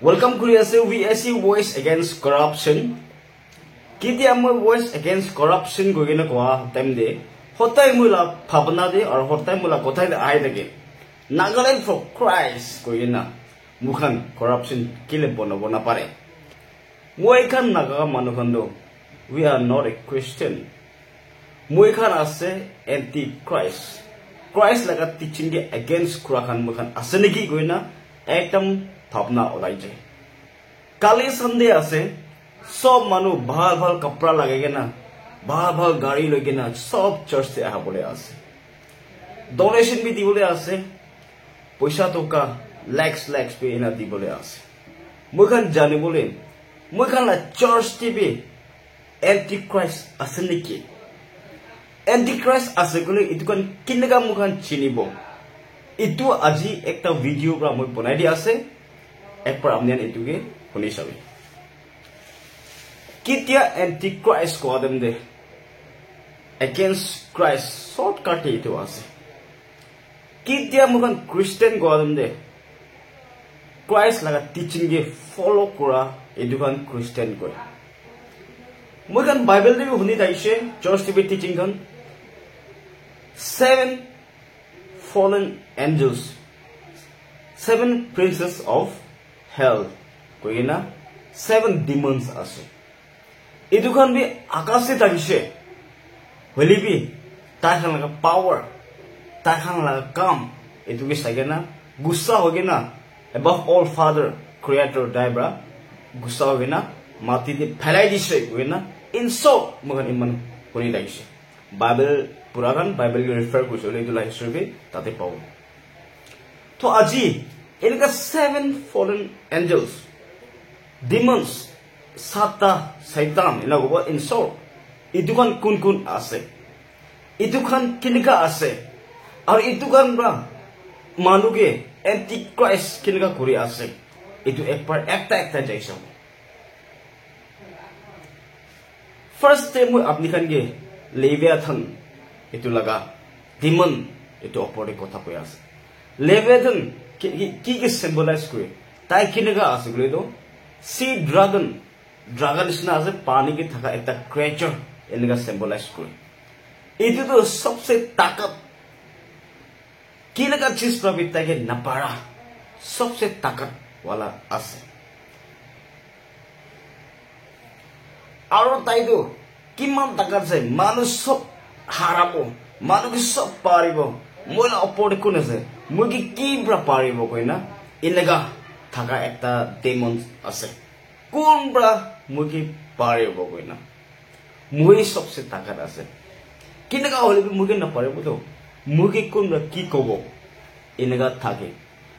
Welcome to VSC Voice Against Corruption. Kiti amoi Voice Against Corruption gogina kwa time de hotai mula phabna de or hotai mula kothai de ai dege Nagaland for Christ gogina mukhan corruption kile bona pare moi khan naga manukhando we are not a Christian moi khan ase anti Christ laga teaching ge against kurakan mukhan asene ki goina ekdam Bhavna alloy जाए काली Sunday आसे सब मानु भाल कपड़ा लगेगे ना भाल गाड़ी लगे ना सब चर्च से आहा बोले आसे डोनेशन भी दी बोले आसे पैसा तो का लैक्स पे इना दी बोले आसे मुखान जाने बोले मुखान ला चर्च टीवी एंटी क्राइस्ट आसे निकी एंटी क्राइस्ट आसे कोले इतुकान किनगा मुखान चिनिबो इतु आजी एकटा वीडियो pra moi बनाई di ase एक पर हमने इतुगे होनी चाहिए कित्या एंटी क्राइस्ट को आदम दे अगेंस्ट क्राइस्ट शॉर्टकट इतु आसे कित्या मुखन क्रिश्चियन को आदम दे क्राइस्ट लगा टीचिंग के फॉलो करा इतुकान क्रिश्चियन को मुखन बाइबल दे भी होनी चाहिए चर्च टीवी टीचिंग कन 7 fallen angels 7 princes of hell koina 7 demons ase edukan bi akase tagise holi bi ta khan laga power ta khan laga kam eduke sagena gussa hogena above all father creator daibra gussa hogena mati de phelai dise koina insult mogan iman honi tagise bible puragan bible ke refer kosole edu la history be tate pau to aji इनका 7 fallen angels demons sata satan ina go insult idukan kun ase idukan kinika ase aur idukan ra manuge anti Christ kinika kori ase itu ekbar ekta jaisa first time moi apni khan ge leviathan itu laga demon itu opore kotha koi ase leviathan কি symbolize করে তাই কিনেগা আছে গুলো তো সি dragon ISNA আছে পানি के থাকা একটা ক্রিয়েচার এনগা symbolize করে এটি তো সবচেয়ে তাকত কিনেগা चीज प्रवृत्ति के नपारा सबसे ताकत वाला আছে আর তাই তো কিমান তাকত আছে মানুষ সব হারাবো মানুষ সব পারিব মোলা অপরে কোন আছে মুগি কি ব্রা পারিব কইনা ইনগা থাকা একটা ডেমন আছে কোন ব্রা মুগি পারিব কইনা মুই সবসে তাকাত আছে কিনগা হলে মুগি না পারিব তো মুগি কোন ব্রা কি কব ইনগা থাকে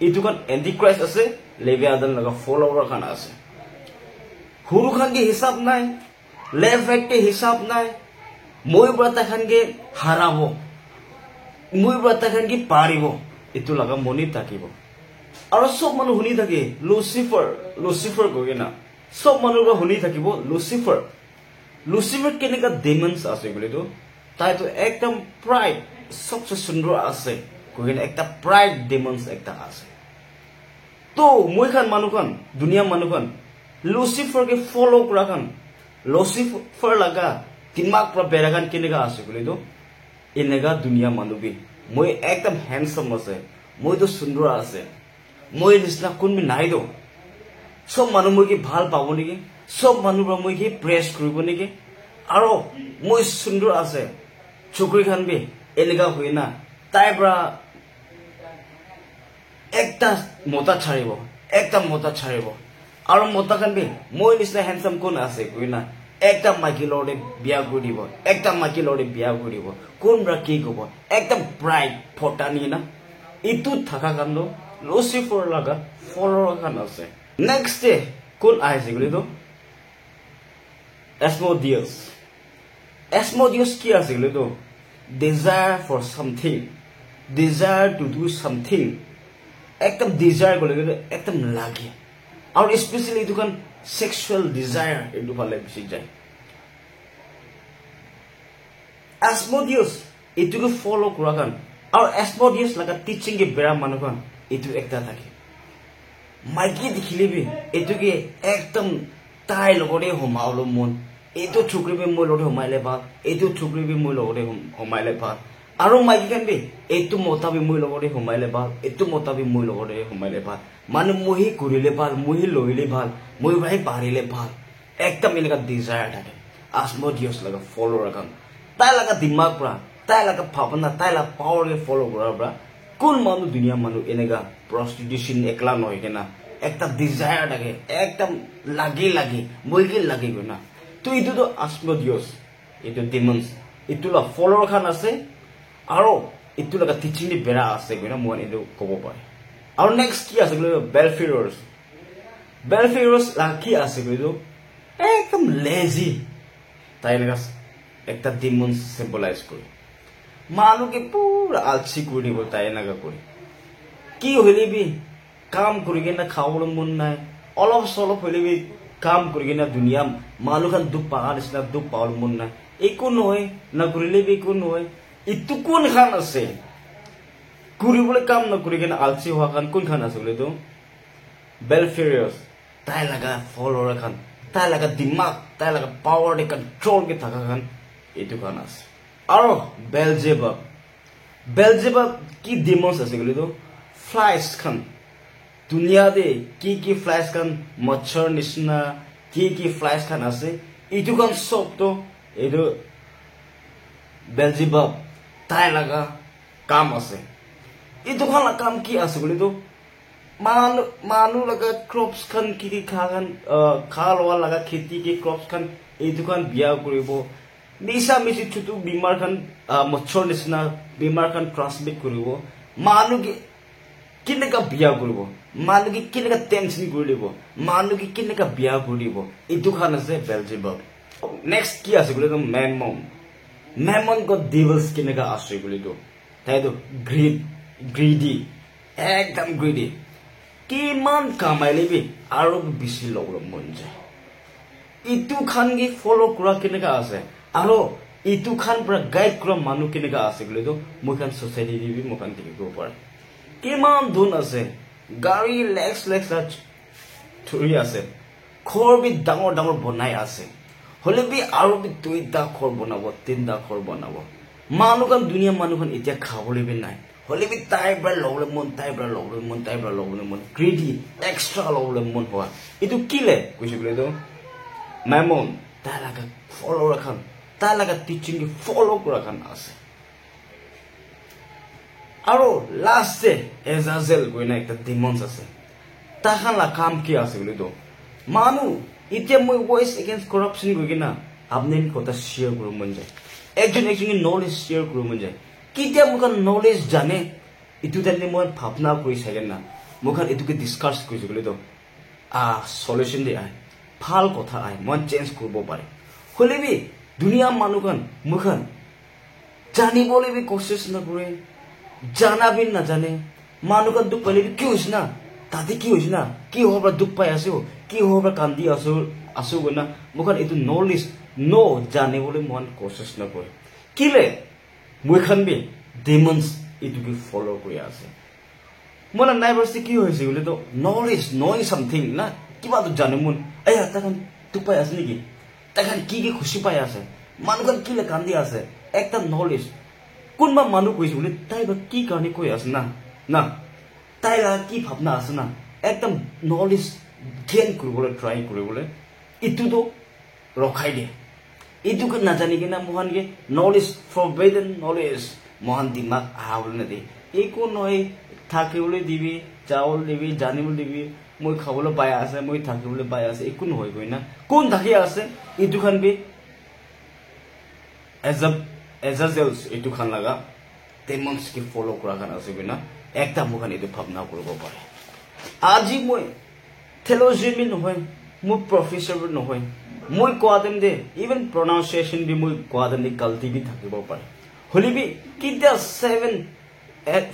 ইতুকান এন্টি ক্রাইস্ট আছে লেভিয়াদান লাগা ফলোয়ার খান আছে হুরু খান के हिसाब নাই লেভেক के हिसाब নাই মই ব্রা তাখান के হারাবো মই ব্রা তাখান के পারিব itu laga moni takibo aro sob manu huni thake lucifer gogena sob manu ra huni thakibo lucifer kenika demons ase gole to tai to ekdam pride sobse sundor ase gogena ekta pride demons ekta ase to moi khan manu khan dunia manu khan lucifer ke follow kura khan lucifer laga dimak pra beragan kenika ase gole to enega dunia manu bi moi ekdam handsome ase moi to sundor ase moi nisna kun mi nai do sob manu moi ki bhal pabo niki sob manu bra moi ki praise koribo niki aro moi sundor ase chokri khan bi elega hoina tai bra ekta mota chharibo aro mota khan bi moi nisna handsome kun ase koina ekta maki lorde biya koribo ekta maki lorde biya koribo কোন bra কি কব একদম bright ফটানি না ইতু থাকা কান্দ Lucifer লাগা follower খান আছে next day কোন আইছে গুলি তো অ্যাসমোডিয়াস কি আছে গুলি তো desire for something desire to do something একদম ডিজায়ার গুলি একদম লাগে আর স্পেশালি দুকান সেক্সুয়াল ডিজায়ার একটু ভালো বেশি যায় Asmodeus itu ke follow kurakan और Asmodeus laga teaching ke bera manukan itu ekta thake মাইকি দেখিলে বি এটুকে একদম তাই লগতে সোমাওলো মন এইটো চুকৰি বি মই লগতে সোমাইলে ভাল এইটো চুকৰি বি মই লগতে সোমাইলে ভাল আৰু মাইকি কান বি এইটো মতা বি মই লগতে সোমাইলে ভাল এইটো মতা বি মই লগতে সোমাইলে ভাল মানে মহি কৰিলে ভাল মহি লইলে ভাল মই ভাই পাৰিলে ভাল একদম এনেকা ডিজায়াৰ থাকে আসমডিয়াস লাগা ফলো ৰাখান তাই লাগা দিমাগ পৰা তাই লাগা ভাৱনা তাই লাগা পাৱাৰকে ফলো কৰাৰ পৰা কোন মানুহ দুনিয়া মানুহ এনেকা প্ৰস্টিটিউশন একলা নহয় কেনা একটা ডিজায়াৰ থাকে একদম লাগি মইকে লাগি গৈ না তো এইটো আসমডিয়াস এইটো ডিমন্স এইটো লা ফলো খান আছে আৰু এইটো লাগা টিচিং দি বেৰা আছে গৈ না মই এইটো ক'ব পাৰে আৰু নেক্সট কি আছে বেলফেয়াৰ্স কি আছে গৈ একদম লেজি তাই লাগা একটা ডিমন্স সিম্বলাইজ করে মানুষকে পুরা আলসি করে দিব তাই নাগা করে কি হইলে বি কাম করে কিনা খাওয়ার মন নাই অলপ সলপ হইলে বি কাম করে কিনা দুনিয়া মানুষ দুখ পাওয়ার নিচিনা দুখ পাওয়ার মন নাই একো নহয় না করিলে বি একো নহয় ইটো কোন খান আছে কৰিবলৈ কাম নকৰি কিনা আলসি হওয়া খান কোন খান আছে বলে তো বেলফেয়ার্স তাই লাগা ফলোয়ার খান তাই লাগা দিমাগ তাই লাগা পাওয়ার দে কন্ট্রোল কে থাকা খান এইটো খান আছে আৰু বেলজেবাব কি ডিমন্স আছে গলি তো ফ্লাইস খান দুনিয়া দে কি ফ্লাইস খান মচ্ছৰ নিচিনা কি ফ্লাইস খান আছে এইটো খান সব তো এইটো বেলজেবাব তাই লাগা কাম আছে এইটো খান কাম কি আছে গলি তো মানুহ লাগা ক্ৰপস খান কি খাগান খা লোৱা লাগা খেতি কি ক্ৰপস খান এইটো খান বিয়া কৰিব নিশা মিছি ছুটু বিমাৰ খান মচ্ছৰ নিচিনা বিমাৰ খান ট্ৰান্সমিট কৰিব মানুহ কেনেকা বিয়া কৰিব মানুহ কেনেকা টেনচন কৰি দিব মানুহ কেনেকা বিয়া কৰি দিব এইটো খান আছে বেলজেবাব নেক্সট কি আছে বুলি তো মেমন গড ডেভিলস কেনেকা আছে বুলি তো তাইতো গ্ৰিডি একদম গ্ৰিডি কিমান কামাইলে বি আৰু বেছি ল'বলৈ মন যায় ইটো খান কি ফলো কৰা কেনেকা আছে আৰু ইটো খান পৰা গাইড কৰা মানুহ কেনেকা আছে বুলি তো মই খান সোসাইটি দিবি মই খান দেখিব পাৰে কিমান ধন আছে গাড়ী লেক্স থৰি আছে ঘৰ বি ডাঙৰ বনাই আছে হলে বি আৰু বি 2টা ঘৰ বনাব 3টা ঘৰ বনাব মানুহ খান দুনিয়া মানুহ খান এতিয়া খাবলৈ বি নাই হলে বি তাই পৰা ল'বলৈ মন গ্ৰিডি এক্সট্ৰা ল'বলৈ মন হোৱা এইটো কিলে কৈছে বুলি তো মেমন তাই লাগা ফলো ৰাখান তাই লাগা টিচিং কি ফলো কৰা খান আছে আৰু লাষ্টে এজাজেল গৈ না একটা ডিমন্স আছে তাখান লা কাম কি আছে বুলি তো মানুহ এতিয়া মই ভয়েস এগেইনস্ট কৰাপশন গৈ কিনা আপনি কথা শেয়াৰ কৰিব মন যায় একজন নলেজ শেয়াৰ কৰিব মন যায় কিতিয়া মোক নলেজ জানে ইটো জানি মই ভাবনা কৰি চাগে না মোক এটুকে ডিসকাস কৰিছো বুলি তো সলিউশন দি আই ভাল কথা আই মই চেঞ্জ কৰিব পাৰে হলে বি দুনিয়া মানুহ মোক জানিবলৈ বি কোশিশ নকৰে জানাবি নাজানে মানুহ দুখ পালে কি হৈছে না তাতে কি হৈছে না কি হব দুখ পাই আছো কি হব কান্দি আছো গৈ না মোক এইটো নলেজ জানিবলৈ মন কোশিশ নকৰে কিলে মই খান বি ডিমন্স এইটোকে ফলো কৰি আছে মন নাইবাৰছি কি হৈছে বুলি তো নলেজ নয় সামথিং না কিবা তো জানে মন এই তাখান দুখ পাই আছে নেকি তাখান কি খুশি পাই আছে মানুহ কিলে কান্দি আছে একটা নলেজ কোনবা মানুহ কৈছে বুলি তাই বা কি কাৰণে কৈ আছে না তাই কি ভাবনা আছে না একদম নলেজ গেইন কৰিবলৈ ট্ৰাই কৰিবলৈ ইটো ৰখাই দিয়ে এইটোকে নাজানি কিনা মহানকে নলেজ ফৰবিডেন নলেজ মহান দিমাগ আহাবলৈ নেদে একো নহয় থাকিবলৈ দিবি চাউল দিবি জানিবলৈ দিবি মই খাবলৈ পাই আছে মই থাকিবলৈ পাই আছে একো নহয় গৈ না কোন থাকি আছে এইটো খান বি এজাজেলস এইটো খান লাগা ডিমন্স কি ফলো কৰা খান আছে গৈ না একটা মুখান এইটো ভাবনা কৰিব পাৰে আজি মই থেলজিমি নহয় মই প্ৰফেসৰ নহয় মই কোৱা দিম দে ইভেন প্ৰনাউন্সিয়েশন বি মই কোৱা দিম গলতি বি থাকিব পাৰে হলিবি কিটা 7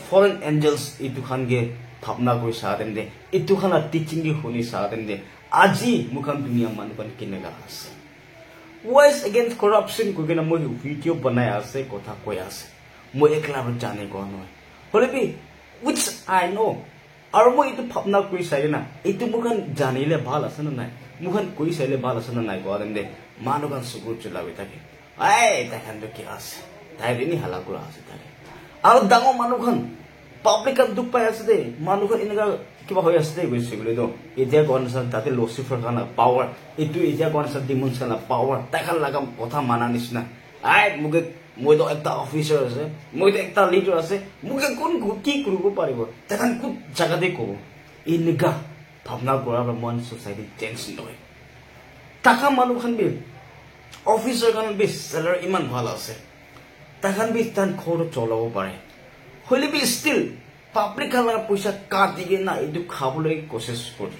ফৰেন এঞ্জেলস এইটো খান গে ভাবনা কৰি চাহ দিম দে এইটো খান টিচিং কি শুনি চাহ দিম দে আজি মুখান দুনিয়া মানুহ কেনেকা আছে voice against corruption ko kena moi video banai ase kotha koi ase moi ekla ro jane ko noi hole bi which I know আৰু মই এইটো ভাবনা কৰি চাই না এইটো মুখান জানিলে ভাল আছে না নাই মুখান কৰি চাইলে ভাল আছে না নাই কোৱা দে মানুহখন চকুৰ চলাবি থাকে তাইখানটো কি আছে তাই এনে হালা কৰা আছে তাই আৰু ডাঙৰ মানুহখন পাব্লিকত দুখ পাই আছে দেই মানুহখন এনেকুৱা কিবা হৈ আছে দেই গৈছে বুলি তো এতিয়া কনচাৰ্ন তাতে লচিফাৰ খানা পাৱাৰ এইটো এতিয়া কনচাৰ্ন ডিমন্স খানা পাৱাৰ তাইখান লগা কথা মানা নিচিনা মোকে মইতো একটা অফিচাৰ আছে মইতো একটা লিডাৰ আছে মোকে কোন কি কৰিব পাৰিব তাইখান কোন জাগাতে ক'ব এনেকুৱা ভাৱনা কৰাৰ মন ছ'চাইটি চেঞ্জ নহয় টাকা মানুহখন বি অফিচাৰ খান বি চেলাৰী ইমান ভাল আছে তাইখান বি তান ঘৰটো চলাব পাৰে হলে বি ষ্টিল পাব্লিক খানাৰ পইচা কাটিকে না এইটো খাবলৈ কোচিছ কৰি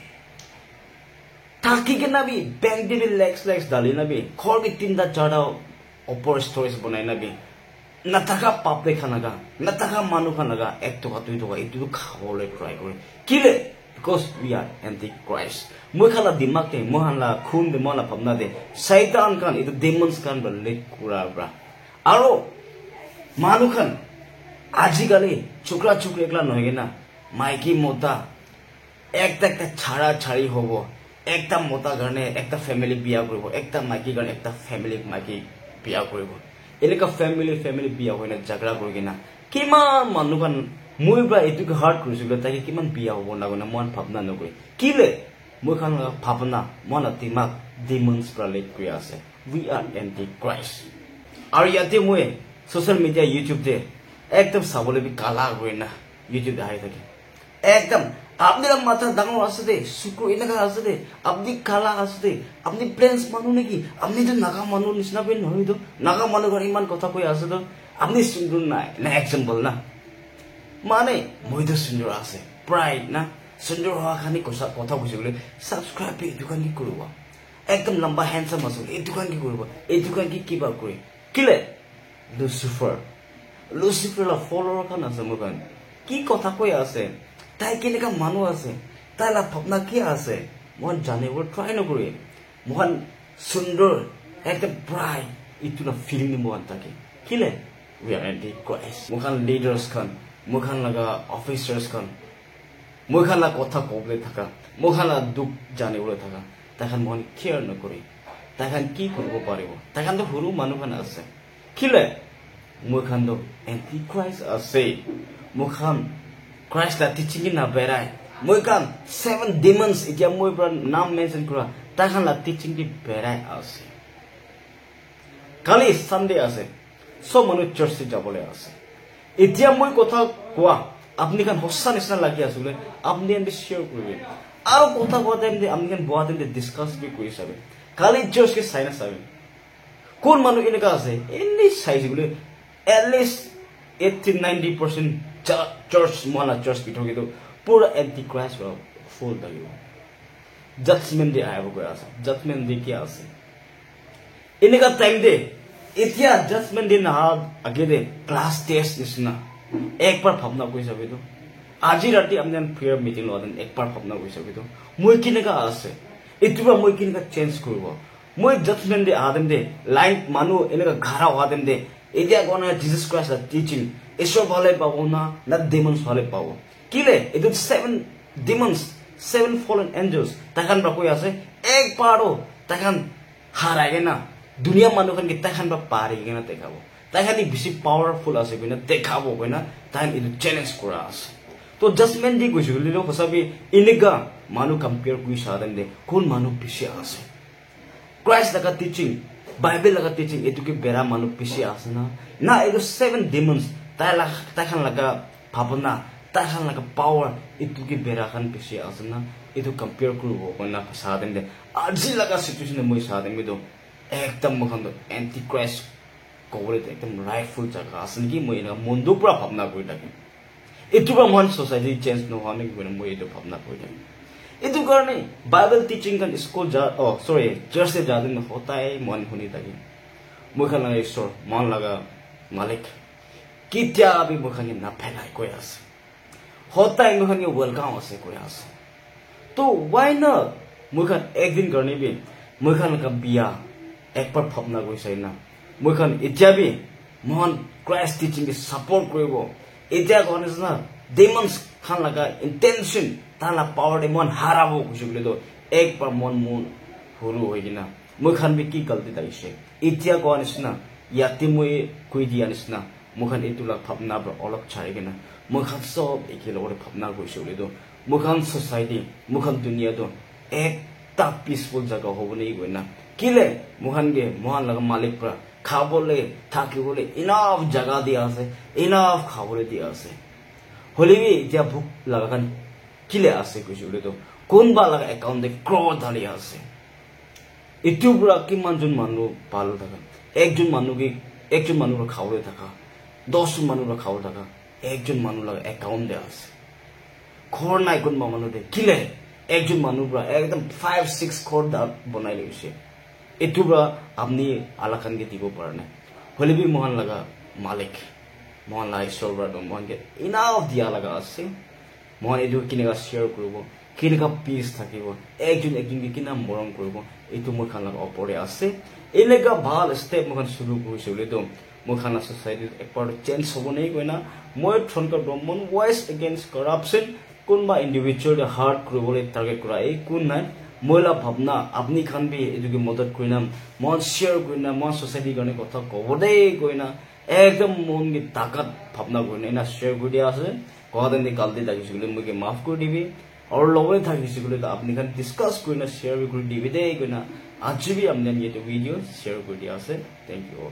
থাকিকে না বি বেংক দিবি লেক্স ডালি না বি ঘৰ বি 3টা 4টা অপৰ ষ্টৰেজ বনাই না বি নাথাকা পাব্লিক খানাগা নাথাকা মানুহ খানাগা 1 টকা 2 টকা এইটো খাবলৈ ট্ৰাই কৰে কিলে because we are anti-Christ মই খালা দিমাগ তে মই হালা খুন দে মলা ভাবনা দে শয়তান খান এইটো ডেমন্স খান বলে কুৰা ব্ৰা আৰু মানুহ খান আজিকালি চুকৰা চুকৰি একলা নহয় না মাইকি মোটা একটা ছাড়া ছাড়ি হব একটা মোটা কাৰণে একটা ফ্যামিলি বিয়া কৰিব একটা মাইকি কাৰণে একটা ফ্যামিলি মাইকি বিয়া কৰিব এনেকা ফ্যামিলি বিয়া হয় না ঝগড়া কৰি কিনা কিমান মানুহখন মই বা এইটো হাৰ্ট কৰিছিল তাকে কিমান বিয়া হ'ব না মন ভাবনা নকৰি কিলে মই খান ভাবনা মন দিমাগ ডিমন্স প্ৰলেট কৰি আছে we are anti-Christ আৰু ইয়াতে মই সোশ্যাল মিডিয়া ইউটিউব দে একদম চাবলৈ বি কালা হয় না ইউটিউব আহি থাকে একদম আপনি মাথা ডাঙৰ আছে দে শুক্ৰ এনেকা আছে দে আপনি কালা আছে দে আপনি প্লেন্স মানুহ নেকি আপনি তো নাগা মানুহ নিচিনা বি নহয় তো নাগা মানুহ ঘৰ ইমান কথা কৈ আছে তো আপনি সুন্দৰ নাই না এক্সাম্পল না মানে মইতো সুন্দৰ আছে প্ৰাইড না সুন্দৰ হোৱা খানি কথা কৈছে বোলে সাবস্ক্ৰাইব এইটো কান কি কৰিব একদম লম্বা হ্যান্ডসাম আছে এইটো কান কি কৰিব এইটো কান কি কিবা কৰি কিলে লুচিফাৰ ফলোৱাৰ খান আছে মোৰ কান কি কথা কৈ আছে তাই কেনেকা মানুহ আছে তাই লা ভাবনা কি আছে মই জানিব ট্ৰাই নকৰি মই সুন্দৰ একদম ব্ৰাইট ইটো না ফিলিং মই থাকে কিলে we are anti-Christ মই লিডাৰ্স খান মই লগা অফিচাৰ্স খান মই লা কথা ক'বলৈ থাকা মই লা দুখ জানিবলৈ থাকা তাইখান মই কেয়াৰ নকৰি তাইখান কি কৰিব পাৰিব তাইখানতো সৰু মানুহ খান আছে কিলে মই খানতো anti-Christ আছে মই খান Christ la teaching na berai moi kan 7 demons এতিয়া মই পৰা নাম মেনশন কৰা তাইখান la teaching di berai আছে কালি সানডে আছে সব মানুহ চাৰ্চে যাবলৈ আছে এতিয়া মই কথা কোৱা আপনি খান হসা নিচিনা লাগি আসলে আপনি এন্ড শেয়াৰ কৰিবে আৰু কথা কোৱা টাইম দে আপনি খান বোৱা টাইম দে ডিসকাস বি কৰি চাবে কালি চাৰ্চ কে চাইনা চাবে কোন মানুহ এনেকা আছে এনি চাইজ গুলে at least 80-90% church mala church bithor ke to pura anti-Christ wa full dagibo judgment day aibo koi ase judgment day ki ase eneka time de etia judgment day na age de class test nisna ek bar bhabna koi sabe to aji rati amne prayer meeting lo den ek bar bhabna koi sabe to moi kineka ase etuba moi kineka change koribo moi judgment day adem de line manu eneka ghara adem de etia gona Jesus Christ la teaching ঈশ্বৰ ভালে পাব না demons ভালে পাব কিলে এটো 7 demons 7 fallen Angeles তাখান বা কই আছে একবারও তাখান হারায় না দুনিয়া মানুষখান কি তাখান বা পারে কিনা দেখাবো তাখানি বেশি পাওয়ারফুল আছে কিনা দেখাবো কইনা তাই এটো চ্যালেঞ্জ করা আছে তো জাজমেন্ট দি কইছো লিলো হসাবি ইনিগা মানু কম্পেয়ার কই সাদেন দে কোন মানু বেশি আছে ক্রাইস্ট লাগা টিচিং বাইবেল লাগা টিচিং এটো কি বেরা মানু বেশি আছে না এটো 7 ডেমন্স তাইখান লাগা ভাবনা তাইখান লাগা পাওয়ার ইটু কি বেরাখান বেশি আছে না ইটু কম্পেয়ার করব কইনা সাদেন দে আজি লাগা সিচুয়েশনে মই সাদেন মিদো একদম মখন্দ অ্যান্টি-ক্রাইস্ট কবলে একদম রাইটফুল জায়গা আছে কি মই না মন্দু পুরা ভাবনা কই থাকি ইটু বা মন সোসাইটি চেঞ্জ ন হনে কি মই ইটু ভাবনা কই থাকি ইটু কারণে বাইবেল টিচিং কান স্কুল যা চার্চে যাদিন হতাই মন শুনি থাকি মই খান লাগা ঈশ্বর মন লাগা মালিক কিতিয়া আমি মুখানি না ফেলাই কই আছে হতাই মুখানি ওয়েলকাম আছে কই আছে তো why not মুখান একদিন করনি বি মুখান কা বিয়া একবার ভাবনা কইছাই না মুখান এতিয়া বি মহান ক্রাইস্ট টিচিং কে সাপোর্ট করিব এতিয়া কোন ইজ না ডেমন্স খান লাগা ইন্টেনশন তালা পাওয়ার দে মন হারাবো কৈছে বলে তো একবার মন হৰু হৈ কিনা মই খান বি কি গলতি তাইছে ইতিয়া কোৱা নিচিনা ইয়াতে মই কৈ দিয়া নিচিনা মুখান এতুলা ভাবনা অলপ চাই কিনা মুখান সব একেলগে ভাবনা কৈছে বলে তো মুখান সোসাইটি মুখান দুনিয়া তো একটা পিসফুল জায়গা হব নেই কই না কিলে মুখান গে মহান লাগা মালিক পৰা খাবলে থাকিবলে ইনাফ জায়গা দিয়া আছে ইনাফ খাবলে দিয়া আছে হলিবি এতিয়া ভুক লাগান কিলে আছে কৈছে বলে তো কোনবা লাগা একাউন্টে ক্রোধ ঢালি আছে এটু পুরা কিমান জন মানুহ পাল থাকা একজন মানুহ খাবলে থাকা 10 জন মানুহ খাবলে থাকা একজন মানুহ লাগা একাউন্টে আছে ঘর নাই কোনবা মানুহ দে কিলে একজন মানুহ পুরা একদম 5-6 ঘর বনাই লৈছে এটু পুরা আপনি আলাখান কে দিব পারা না হলিবি মহান লাগা মালিক মহান লাই সরবার মহান কে ইনাফ দিয়া লাগা আছে মহান এটু কিনেকা শেয়ার করব কিনেকা পিস থাকিব একজনকে কিনা মৰম কৰিব এইটো মই খান লাগা অপৰে আছে এনেকা ভাল স্টেপ মই শুৰু কৰিছে বলে তো মই খানা সোসাইটি একবাৰ চেঞ্জ হ'ব নাই কইনা মই থনকৰ ব্ৰহ্মন ভয়েস এগেইনষ্ট কৰাপশন কোনবা ইন্ডিভিজুয়াল হাৰ্ট কৰিবলৈ টাৰ্গেট কৰা এই কোন নাই মহিলা ভাবনা আপনি খান বি এজুকে মদত কইনা মন শেয়ার কইনা মন সোসাইটি কাৰণে কথা কব দেই কইনা একদম মন কি তাকাত ভাবনা কইনা না শেয়ার কৰি দিয়া আছে কহাদেন গালতি লাগিছে বলে মই মাফ কৰি দিবি और लोगों ने था किसी को लेकर आपने खान डिस्कस कोई ना शेयर भी कोई डिविडे कोई ना आज भी हमने ये तो वीडियो शेयर कर दिया से थैंक यू।